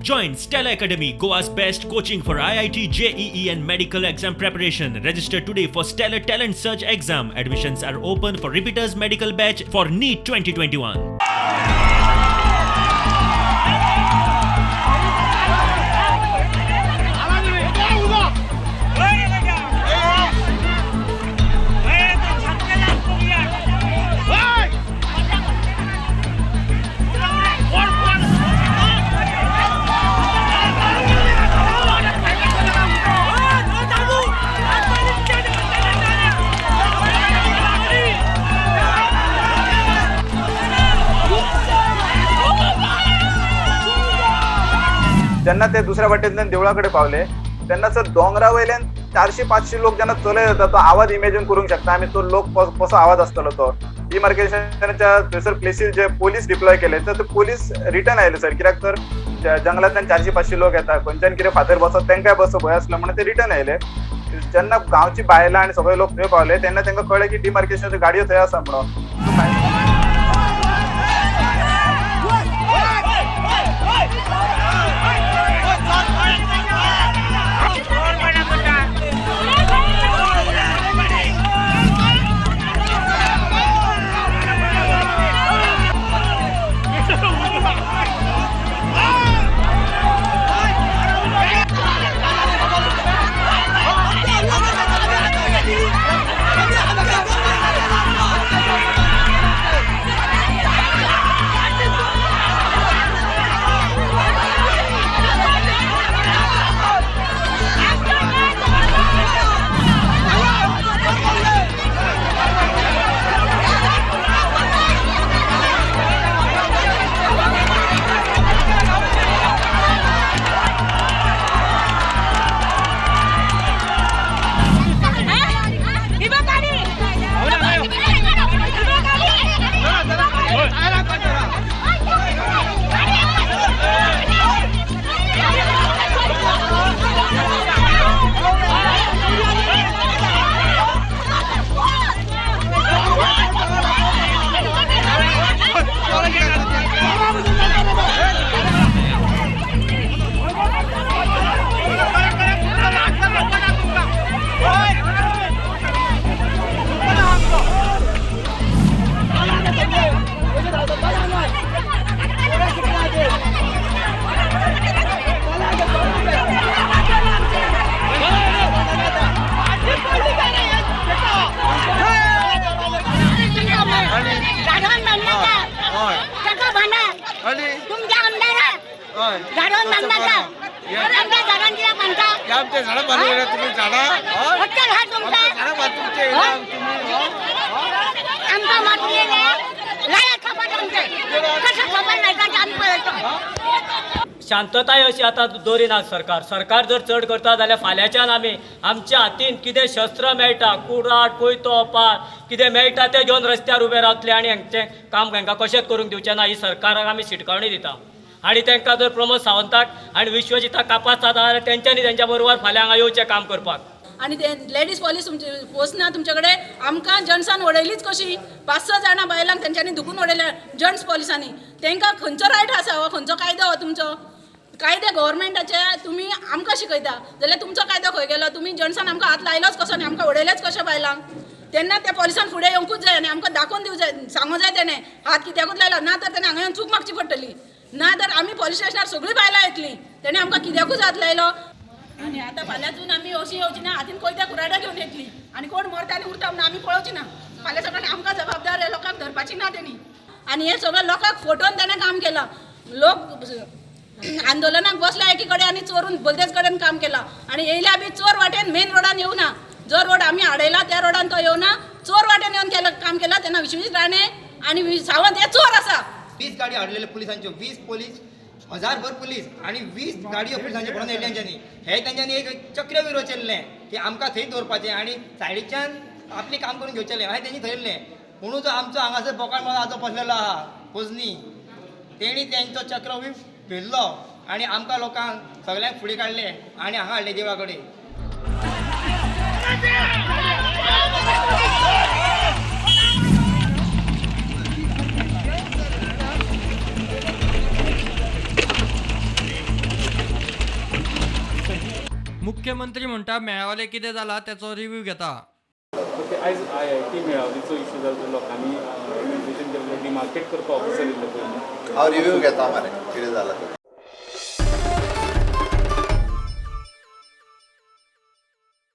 Join Stella Academy, Goa's best coaching for IIT, JEE and medical exam preparation. Register today for Stellar Talent Search exam. Admissions are open for repeaters medical batch for NEET 2021. ज्यांना ते दुसऱ्या वाटेतल्यान देवळाकडे पावले त्यांना sir डोंगरावयल्यान 400-500 लोक ज्यांना चलत येतात तो आवाज इमॅजिन करूंक शकता आम्ही तो लोक कसो आवाज असतलो तो डिमार्केशनच्या थंयसर प्लेसीस जे पोलीस डिप्लॉय केले तर ते पोलीस रिटर्न आयले सर कित्याक तर जंगलांतल्यान 400-500 लोक येतात खंयच्यान कितें फातर बसत तांकांय बसो भंय आसलो म्हणून ते रिटर्न आयले जेन्ना गांवची बायलां आनी सगळे लोक थंय पावले तेन्ना तांकां कळ्ळें की डिमार्केशनाच्यो गाडयो थंय आसा म्हणून शांतताय अशी आता दवरिना सरकार जर चड करता जाल्यार फाल्यांच्यान आमी आमच्या हातीन कितें शस्त्र मेळटा कुराड कोयतो पार कितें मेळटा तें घेवन रस्त्यार उबे रावतले आनी हांचें काम हांकां कशेंच करूंक दिवचें ना ही सरकाराक आमी शिटकावणी दिता आनी तांकां जर प्रमोद सावंताक आनी विश्वजिताक कापास जाता जाल्यार तेंच्यांनी तेंच्या बरोबर फाल्यां हांगा येवचें काम करपाक आणि ते लेडीज पोलीस पोस्ट ना तुमच्याकडे आमकां जेंट्सान उडयलीच कशी 5-6 जाणां बायलांक तेंच्यांनी धुकून उडयल्या जेंट्स पोलिसांनी तांकां खंयचो रायट आसा हो खंयचो कायदो हो तुमचो कायदे गव्हर्मेंटाचे तुम्ही आमकां शिकयता जाल्यार तुमचो कायदो खंय गेलो तुमी जेंट्सान आमकां हात लायलोच कसो आनी आमकां उडयलेच कशें बायलांक तेन्ना त्या पोलिसान फुडें येवंकूच जाय आनी आमकां दाखोवन दिवं जाय सांगूं जाय तेणें हात कित्याकूच लायलो ना तर तेणें हांगा येवन चूक मागची पडटली ना तर आमी पोलीस स्टेशनार सगळीं बायलां येतलीं तेणें आमकां कित्याकूच हात लायलो आनी आतां फाल्यांसून आमी अशी येवची ना हातीन कोयत्या कुराड्या घेवन येतली आनी कोण मरता आनी उरता म्हणून आमी पळोवची ना फाल्यां सकाळीं आमकां जबाबदार हे लोकांक धरपाची ना तेणी आनी हे सगळ्या लोकांक फोटोवन तेणें काम केलां लोक आंदोलनाक बसल्या एकी कडेन आनी चोरून बोलतेच कडेन काम केलां आनी येयल्या बी चोर वाटेन मेन रोडान येवना जो रोड आमी हाडयला त्या रोडान तो येवना चोर वाटेन येवन केला काम केला तेन्ना विश्वजीत राणे आनी सावंत हे चोर आसा 20 गाडी हाडलेले पुलिसांच्यो 20 पोलीस 1000 पुलीस आणि 20 गाडयो पुलिसांचे भरून येयल्यांच्यानी हे तांच्यांनी एक चक्रव्यूह रचयल्लें की आमकां थंय दवरपाचें आनी सायडीच्यान आपलें काम करून घेवचेलें हांवें तेंनी थरयल्लें म्हणून जो आमचो हांगासर बोकाळ मला जो बसलेलो आहा पोजनी तेणी तेंचो चक्रव्यूह भिल्लो आनी आमकां लोकांक सगळ्यांक फुडें काडले आनी हांगा हाडले देवळा कडेन. मुख्यमंत्री म्हणटा मेळावले कितें जाला त्याचो रिव्ह्यू घेता. ओके, आयज IIT मेळावलीचो इशू जालो लोकांनी डिमार्केट करपाक ऑफिसर येयल्ले पयलीं हांव रिव्ह्यू घेता मरे कितें जालां तें.